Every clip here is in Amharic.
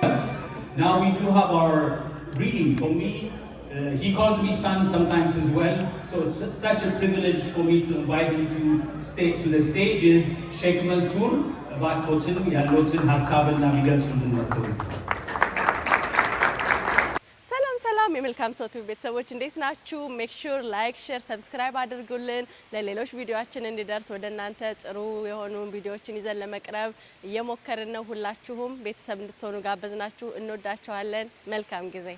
Now we do have our reading. For me, he calls me son sometimes as well, so it's such a privilege for me to invite him to the stages. Sheikh Mansour, Vakotin, Yalotin, Hasabin, Navigatul Natos. የመልካም ሰው ቲቪ ቤተሰቦች እንዴት ናችሁ? ሜክ ሹር ላይክ፣ ሼር፣ ሰብስክራይብ አድርጉልን። ለሌሎች ቪዲዮአችን እንዲደርስ ወደ እናንተ ጥሩ የሆኑ ቪዲዮዎችን ይዘን ለመቅረብ እየሞከርን ነው። ሁላችሁም ቤተሰብ እንድትሆኑ ጋበዝናችሁ። እንወዳችኋለን። መልካም ጊዜ።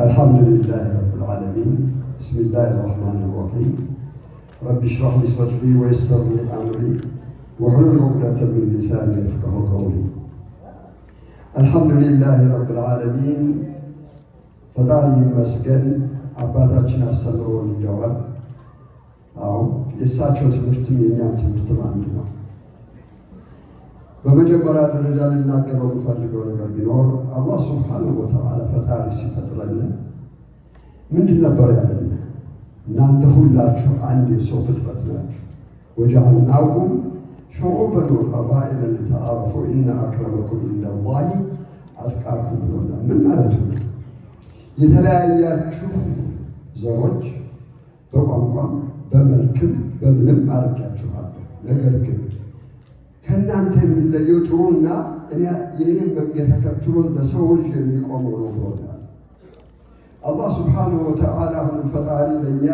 الحمد لله رب العالمين. بسم الله الرحمن الرحيم. رب اشرح لي صدري ويسر لي امري واحلل عقدة من لساني يفقهوا قولي. الحمد لله رب العالمين. ፈጣሪ ይመስገን አባታችን አስተምሮን ይደዋል። አሁን የእሳቸው ትምህርትም የኛም ትምህርትም አንድ ነው። በመጀመሪያ ደረጃ ልናገረው የምፈልገው ነገር ቢኖር አላህ ሱብሓነሁ ወተዓላ ፈጣሪ ሲፈጥረን ምንድን ነበር ያለን? እናንተ ሁላችሁ አንድ የሰው ፍጥረት ናችሁ። ወጀዐልናኩም ሹዑበን ወቀባኢለ ሊተዓረፉ ኢነ አክረመኩም ዒንደላሂ አትቃኩም ብሎናል። ምን ማለቱ ነው? የተለያያችሁ ዘሮች በቋንቋም በመልክም በምንም አድርጋችኋለሁ። ነገር ግን ከእናንተ የሚለየው ጥሩና የኔን መንገድ ተከትሎ ለሰው ልጅ የሚቆመው ነው ብሎናል። አላህ ሱብሓነሁ ወተዓላ አሁን ፈጣሪ ለእኛ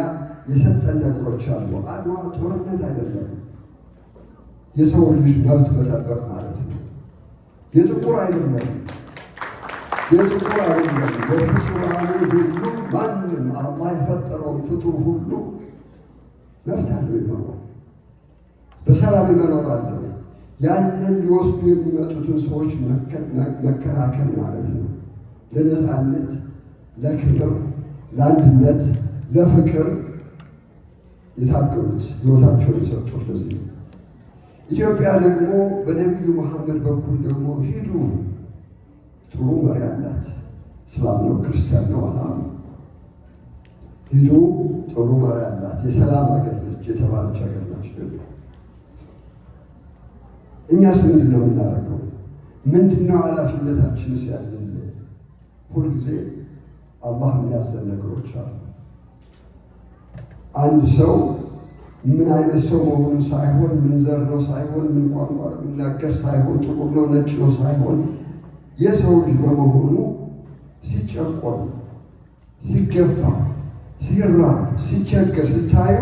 የሰጠን ነገሮች አሉ። አድዋ ጦርነት አይደለም፣ የሰው ልጅ መብት መጠበቅ ማለት ነው። የጥቁር አይደለም፣ የጥቁር አይደለም። በፍጡራኑ ሁሉ ማንም አላህ የፈጠረውን ፍጡር ሁሉ መብት አለው ይኖራል፣ በሰላም መኖር አለው። ያንን ሊወስዱ የሚመጡትን ሰዎች መከላከል ማለት ነው። ለነፃነት፣ ለክብር፣ ለአንድነት፣ ለፍቅር የታገሉት ሕይወታቸውን የሰጡት ለዚህ ነው። ኢትዮጵያ ደግሞ በነቢዩ መሐመድ በኩል ደግሞ ሂዱ፣ ጥሩ መሪ አላት። እስላም ነው ክርስቲያን ነው አላም፣ ሂዱ ጥሩ መሪ አላት፣ የሰላም ሀገር ነች የተባለች ሀገር ነች። እኛስ ምንድን ነው የምናደርገው? ምንድን ነው ኃላፊነታችንስ ያለን? ሁልጊዜ አላህ የሚያዘን ነገሮች አሉ። አንድ ሰው ምን አይነት ሰው መሆኑን ሳይሆን፣ ምን ዘር ነው ሳይሆን፣ ምን ቋንቋ የሚናገር ሳይሆን፣ ጥቁር ነው ነጭ ነው ሳይሆን፣ የሰው ልጅ በመሆኑ ሲጨቆን፣ ሲገፋ፣ ሲራ፣ ሲቸገር ስታዩ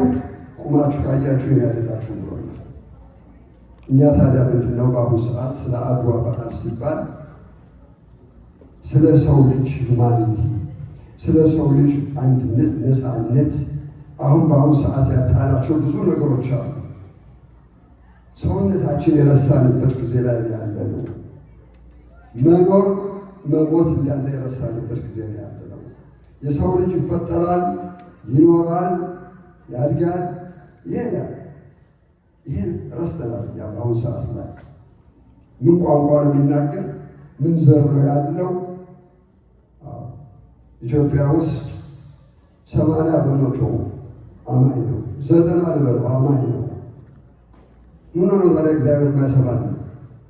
ቁማችሁ ካያችሁ ያደላችሁ ብሎናል። እኛ ታዲያ ምንድነው በአሁኑ ሰዓት ስለ አድዋ በዓል ሲባል ስለ ሰው ልጅ ሁማኒቲ፣ ስለ ሰው ልጅ አንድነት፣ ነፃነት አሁን በአሁኑ ሰዓት ያጣናቸው ብዙ ነገሮች አሉ። ሰውነታችን የረሳንበት ጊዜ ላይ ያለ ነው። መኖር መሞት እንዳለ የረሳንበት ጊዜ ላይ ያለ ነው። የሰው ልጅ ይፈጠራል፣ ይኖራል፣ ያድጋል፣ ይሄዳል። ይሄን ረስተናል። ያ በአሁኑ ሰዓት ላይ ምን ቋንቋ ነው የሚናገር? ምን ዘር ነው ያለው? ኢትዮጵያ ውስጥ 80% አማኝ ነው፣ 90% አማኝ ነው። ምን ነው ታዲያ እግዚአብሔር የማይሰማን?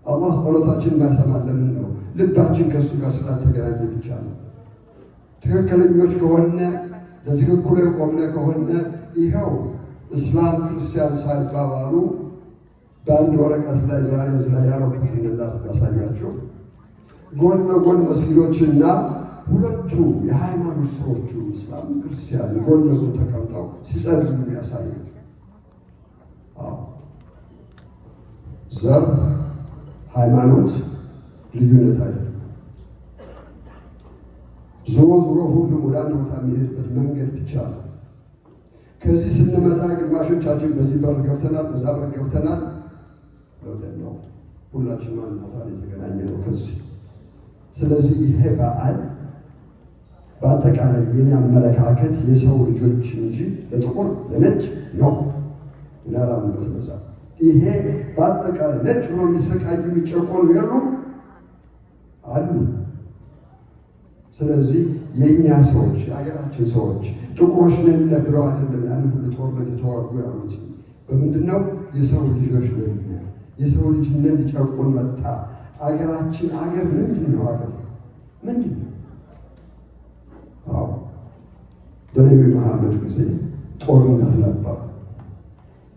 አላህ ጸሎታችን የማይሰማን ለምን ነው? ልባችን ከእሱ ጋር ስላልተገናኘ ብቻ ነው። ትክክለኞች ከሆነ ለትክክሉ የቆምነ ከሆነ ይኸው እስላም ክርስቲያን ሳይባባሉ በአንድ ወረቀት ላይ ዛሬ እዚህ ላይ ያረኩትን ላሳያቸው። ጎን ለጎን መስጊዶችና ሁለቱ የሃይማኖት ሰዎቹ እስላም ክርስቲያን ጎን ለጎን ተቀምጠው ሲጸልዩ የሚያሳዩ ዘር፣ ሃይማኖት ልዩነት አይደለም። ዞሮ ዞሮ ሁሉም ወደ አንድ ቦታ የሚሄድበት መንገድ ብቻ ነው። ከዚህ ስንመጣ ግማሾቻችን በዚህ በር ገብተናል፣ በዛ በር ገብተናል። ለውጠን ነው ሁላችንም አንድ ቦታ ላይ የተገናኘ ነው ከዚህ። ስለዚህ ይሄ በዓል በአጠቃላይ የኔ አመለካከት የሰው ልጆች እንጂ ለጥቁር ለነጭ ነው። ምናራምበት በዛ ይሄ በአጠቃላይ ነጭ ብሎ የሚሰቃዩ የሚጨቆኑ የሉም አሉ። ስለዚህ የእኛ ሰዎች የሀገራችን ሰዎች ጥቁሮች ነን ብለው አይደለም ያን ሁሉ ጦርነት የተዋጉ ያሉት። በምንድነው? የሰው ልጆች ነን። የሰው ልጅ ነን ሊጨቁን መጣ። አገራችን አገር ምንድን ነው? አገር ምንድን ነው? አዎ በነቢዩ መሐመድ ጊዜ ጦርነት ነበር።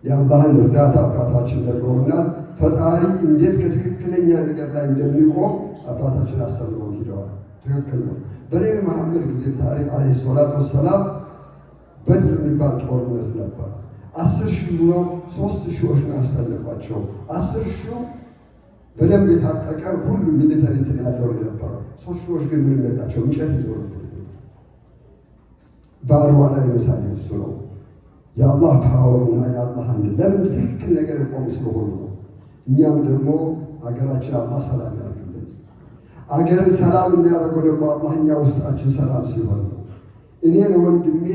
የአላህን እርዳታ አባታችን ነግረውናል። ፈጣሪ እንዴት ከትክክለኛ ነገር ላይ እንደሚቆም አባታችን አስተምረው ሂደዋል። ትክክል ነው። በነቢዩ መሐመድ ጊዜ ታሪክ ዓለይሂ ሰላቱ ወሰላም በድር የሚባል ጦርነት ነበር። 10,000 ብለው 3,000 አስተለፏቸው። 10,000 በደንብ የታጠቀ ሁሉ ሚሊተሪ እንትን ያለው የነበረው 3,000 ግን ምን የላቸው እንጨት ይዞ ነበር። በአድዋ ላይ የታየው እሱ ነው። የአላህ ፓወርና የአላህ አንድ ለምን ትክክል ነገር የቆሙ ስለሆኑ ነው። እኛም ደግሞ ሀገራችን አላህ ሰላም ያደርግልን። አገርን ሰላም የሚያደርገው ደግሞ አላህ እኛ ውስጣችን ሰላም ሲሆን ነው። እኔ ለወንድሜ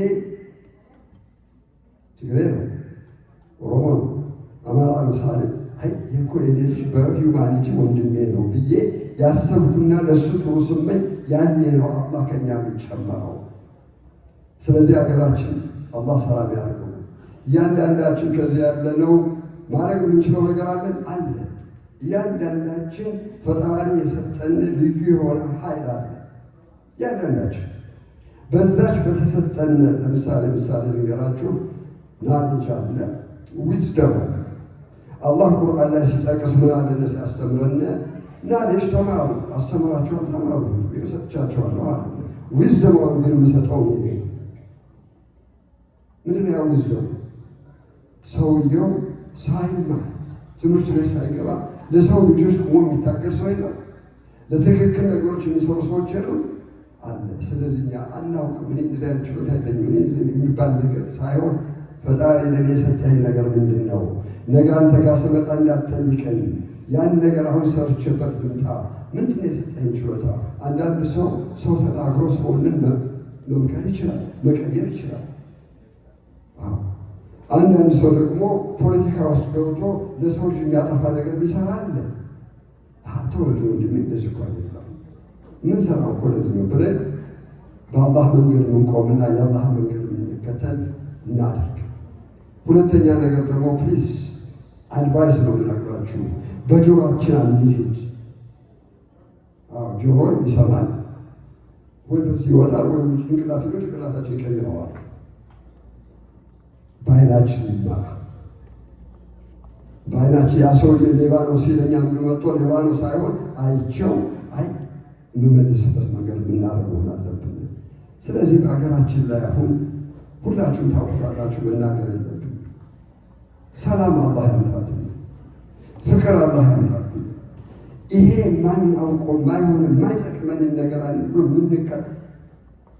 ትግሬ ነው፣ ኦሮሞ ነው፣ አማራ ምሳሌ እኮ የኔ ልጅ በሂውማኒቲ ወንድሜ ነው ብዬ ያሰብኩና ለእሱ ጥሩ ስመኝ ያኔ ነው አላህ ከኛ የሚጨመረው። ስለዚህ ሀገራችን አላህ ሰላም ያደርገው። እያንዳንዳችን ከዚህ ያለነው ማድረግ የምንችለው ነገር አለን አለ። እያንዳንዳችን ፈጣሪ የሰጠን ልዩ የሆነ ኃይል አለ። እያንዳንዳችን በዛች በተሰጠን ለምሳሌ ንገራችሁ ናሌጅ አለ፣ ዊዝደም አለ። አላህ ቁርአን ላይ ሲጠቅስ ምን አለ ሲያስተምረን ናሌጅ ተማሩ፣ አስተምራችኋል፣ ተማሩ ሰጥቻችኋለሁ አለ። ዊዝደም ግን የምሰጠው እኔ ምንድን ነው? ዊዝደም ሰውየው ሳይማር ትምህርት ቤት ሳይገባ ለሰው ልጆች ቆሞ የሚታገል ሰው የለም። ለትክክል ነገሮች የሚሰሩ ሰዎች የሉም አለ። ስለዚህ እኛ አናውቅም። እኔ እንደዚህ አይነት ችሎታ የለኝም እኔ የሚባል ነገር ሳይሆን ፈጣሪ ለእኔ የሰጠኝ ነገር ምንድን ነው? ነገ አንተ ጋር ስመጣ እንዳትጠይቀኝ ያን ነገር አሁን ሰርቼበት ልምጣ። ምንድን ነው የሰጠኝ ችሎታ? አንዳንድ ሰው ተናግሮ ሰውንን መምከር ይችላል፣ መቀየር ይችላል። አንዳንድ ሰው ደግሞ ፖለቲካ ውስጥ ገብቶ ለሰው ልጅ የሚያጠፋ ነገር ቢሰራ አለ። ተወልጆ ወንድሜ እንደዚህ እኮ አይደለም ምን ሰራው እኮ ለዚህ ነው ብለን በአላህ መንገድ ምንቆምና የአላህ መንገድ ምንከተል እናደርግ። ሁለተኛ ነገር ደግሞ ፕሊዝ አድቫይስ ነው የምነግራችሁ፣ በጆሮአችን አንሄድ። ጆሮ ይሰማል ወይ በዚህ ይወጣል ወይ ጭንቅላታችን ይቀይረዋል። በዓይናችን ይማራል። በዓይናችን ያ ሰውዬ ሌባ ነው ሲለኛ የሚመጣው ሌባ ነው ሳይሆን አይቼው የምመልስበት መንገድ የምናደርግ መሆን አለብን። ስለዚህ በሀገራችን ላይ አሁን ሁላችሁም ታውቁታላችሁ፣ መናገር የለብን። ሰላም አላህ ያምጣልን፣ ፍቅር አላህ ያምጣልን። ይሄ ማናውቀው ማይሆን የማይጠቅመንን ነገር አለ ብሎ ምንቀር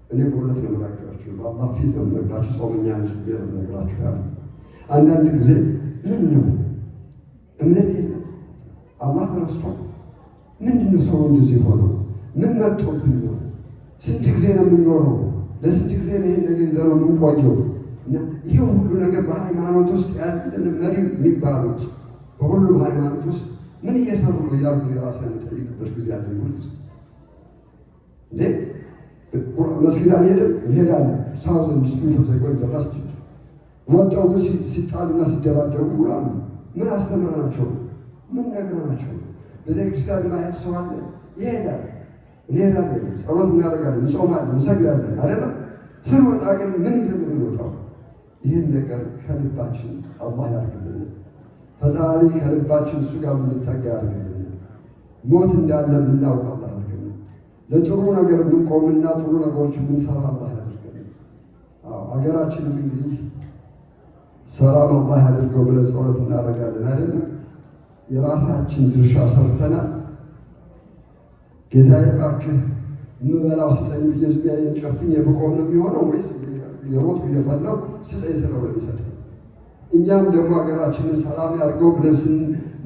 እኔ በእውነት ነው የምነግራችሁ፣ በአላህ ፊት ነው የምነግራችሁ። ጾመኛ ንጹህ ነው የምነግራችሁ። ያለ አንዳንድ ጊዜ ምን ነው እምነት የለም አላህ ተረስቷል። ምንድነው ሰው እንደዚህ ሆነው? ምን መጥቶብን ነው? ስንት ጊዜ ነው የምንኖረው? ለስንት ጊዜ ነው ይሄን ነገር ይዘነው የምንቆየው? እና ይሄ ሁሉ ነገር በሃይማኖት ውስጥ ያለን መሪ የሚባሉት በሁሉም ሃይማኖት ውስጥ ምን እየሰሩ ነው እያልኩ የራሴን የምጠይቅበት ጊዜ አለ። እንዴ መስጊድ አንሄድም? እንሄዳለን። ሳውዘንድ ስፒሪት ተቆይ በመስጊድ ወጣው ግን ሲጣሉና ሲደባደቡ ይውላሉ። ምን አስተምረናቸው? ምን ነግረናቸው? ቤተክርስቲያን ማሄድ ሰው አለ? ይሄዳል፣ እንሄዳለን፣ ጸሎት እናደርጋለን፣ እንጾማለን፣ እንሰግዳለን አይደለም። ስንወጣ ግን ምን ይዘን የምንወጣው? ይህን ነገር ከልባችን አላህ ያድርግልን። ፈጣሪ ከልባችን እሱ ጋር የምንጠጋ ያድርግልን። ሞት እንዳለ የምናውቅ አላህ ያድርግልን። ለጥሩ ነገር የምንቆምና ጥሩ ነገሮች የምንሰራ አላህ ያድርግልን። ሀገራችንም እንግዲህ ሰላም አላህ ያድርገው ብለን ጸሎት እናደርጋለን አይደለም። የራሳችን ድርሻ ሰርተናል። ጌታዬ እባክህ የምበላው ስጠኝ ብዬ ዝቢያዬን ጨፍኜ ብቆም ነው የሚሆነው ወይስ የሮጥኩ እየፈለኩ ስጠኝ ስለው የሚሰጠኝ? እኛም ደግሞ ሀገራችንን ሰላም ያድርገው ብለን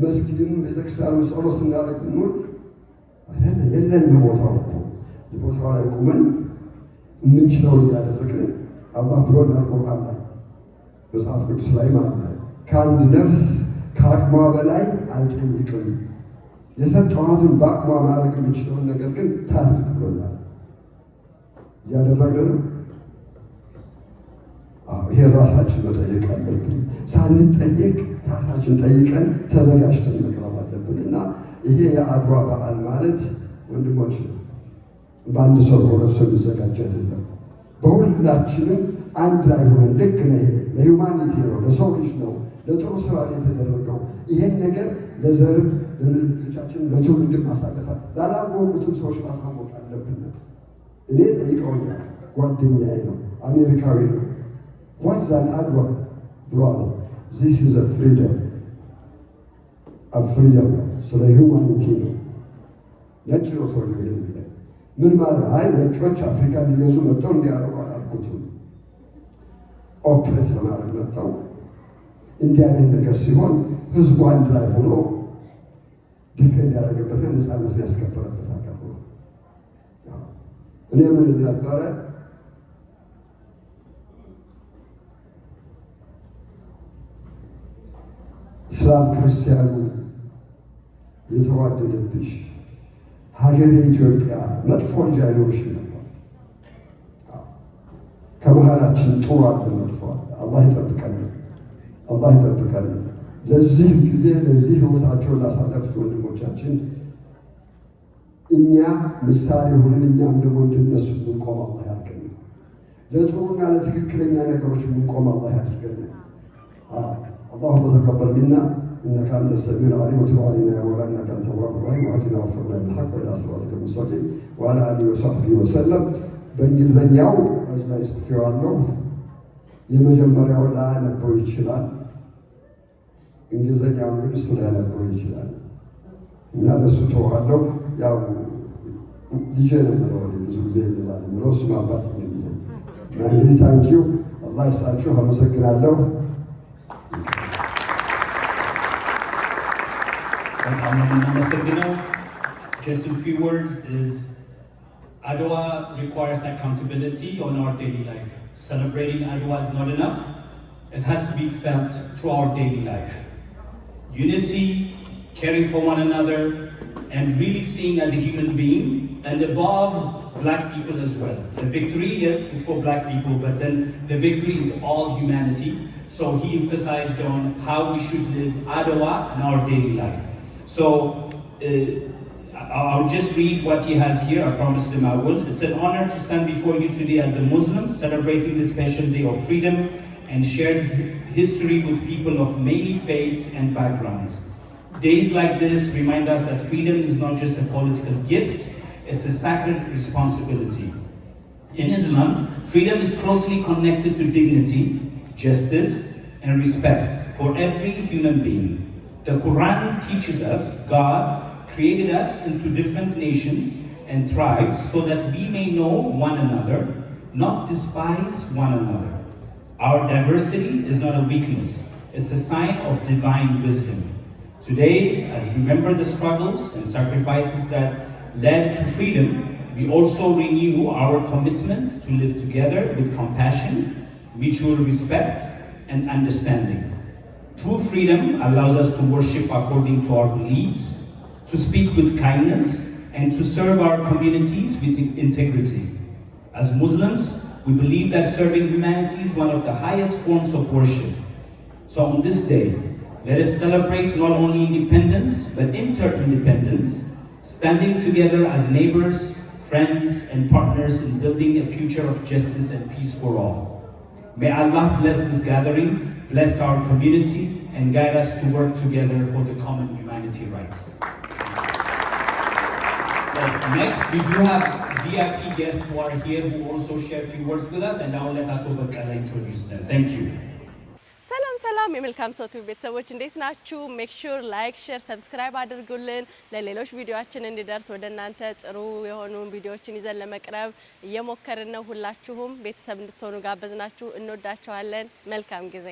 መስጊድም ቤተክርስቲያኑ ጸሎት ስናደርግ እንውል አይደለ? የለን በቦታው እኮ ቦታው ላይ ቁመን የምንችለውን እያደረግን አላህ ብሎናል ቁርአን ላይ መጽሐፍ ቅዱስ ላይ ማለት ነው። ከአንድ ነፍስ ከአቅሟ በላይ አልጠይቅም፣ የሰጠኋትን በአቅሟ ማድረግ የምችለውን ነገር ግን ታድርግ ብሎናል። እያደረግን ነው። ይሄ ራሳችን መጠየቅ አለብን። ሳንጠየቅ ራሳችን ጠይቀን ተዘጋጅተን መቅረብ አለብን እና ይሄ የአድዋ በዓል ማለት ወንድሞች በአንድ ሰው በሁለት ሰው የሚዘጋጅ አይደለም። በሁላችንም አንድ ላይ ሆነን ልክ ነው። ለሁማኒቲ ነው፣ ለሰው ልጅ ነው፣ ለጥሩ ስራ የተደረገው። ይሄን ነገር ለዘርም ለልጆቻችን ለትውልድ ማሳለፋል ላላወቁትም ሰዎች ማሳወቅ አለብን። እኔ ጠይቀውኛል። ጓደኛዬ ነው፣ አሜሪካዊ ነው። ዋዛን አድዋ ብሏል። ዚስ ኢዝ ፍሪደም ፍሪደም ነው፣ ስለ ሁማኒቲ ነው። ነጭ ነው ሰው የሚለው ምን ማለት? አይ ነጮች አፍሪካ ሊገዙ መጥተው እንዲያደርጉ አላልኩትም። ኦፕሬስ ለማድረግ መጥተው እንዲህ አይነት ነገር ሲሆን ህዝቡ አንድ ላይ ሆኖ ዲፌንድ ያደረገበትን ነፃነት ያስከበረበት አገር ነው። እኔ ምን ነበረ እስላም ክርስቲያኑ የተዋደደብሽ ሀገሬ ኢትዮጵያ መጥፎ ልጅ አይኖርሽ ነበር። ከመሃላችን ጥሩ አለ፣ መጥፎ አለ። አላህ ይጠብቀን፣ አላህ ይጠብቀን። ለዚህ ጊዜ ለዚህ ህይወታቸውን ላሳለፉት ወንድሞቻችን እኛ ምሳሌ ሆነን እኛም ደግሞ እንደነሱ የምንቆም አላህ ያድርገን። ለጥሩና ለትክክለኛ ነገሮች የምንቆም አላህ ያድርገን። اللهم تقبل منا انك انت السميع العليم وتب علينا يا مولانا انك انت التواب الرحيم واهدنا واغفرنا بالحق والى صراطك المستقيم وعلى اله وصحبه وسلم. በእንግሊዘኛው እዚህ ላይ ጽፌዋለሁ። የመጀመሪያው ላነበው ይችላል፣ እንግሊዘኛው ግን እሱ ላነበው ይችላል እና ለሱ ተዋለው። ያው ልጄ ነው ብዙ ጊዜ እንደዛ ነው ብለው እሱ ማባት ነው እና እንግዲህ ታንኪዩ አላህ ይስጣችሁ። አመሰግናለሁ። Just a few words is Adwa requires accountability on our daily life. Celebrating Adwa is not enough. It has to be felt through our daily life. Unity, caring for one another, and really seeing as a human being, and above black people as well. The victory, yes, is for black people, but then the victory is all humanity. So he emphasized on how we should live Adwa in our daily life. So I'll just read what he has here. I promised him I will. It's an honor to stand before you today as a Muslim, celebrating this special day of freedom and shared history with people of many faiths and backgrounds. Days like this remind us that freedom is not just a political gift, it's a sacred responsibility. In Islam, freedom is closely connected to dignity, justice, and respect for every human being. The Quran teaches us God created us into different nations and tribes so that we may know one another, not despise one another. Our diversity is not a weakness, it's a sign of divine wisdom. Today, as we remember the struggles and sacrifices that led to freedom, we also renew our commitment to live together with compassion, mutual respect, and understanding. True freedom allows us to worship according to our beliefs, to speak with kindness, and to serve our communities with integrity. As Muslims, we believe that serving humanity is one of the highest forms of worship. So on this day, let us celebrate not only independence, but interdependence, standing together as neighbors, friends, and partners in building a future of justice and peace for all. May Allah bless this gathering, bless our community, and guide us to work together for the common humanity rights. Next, we do have VIP guests who are here who also share a few words with us, and I will let Ato Bakala introduce them. Thank you. ሰላም የመልካም ሰው ቲቪ ቤተሰቦች እንዴት ናችሁ? ሜክ ሹር ላይክ፣ ሼር፣ ሰብስክራይብ አድርጉልን። ለሌሎች ቪዲዮአችን እንዲደርስ ወደ እናንተ ጥሩ የሆኑ ቪዲዮዎችን ይዘን ለመቅረብ እየሞከርን ነው። ሁላችሁም ቤተሰብ እንድትሆኑ ጋበዝናችሁ። እንወዳችኋለን። መልካም ጊዜ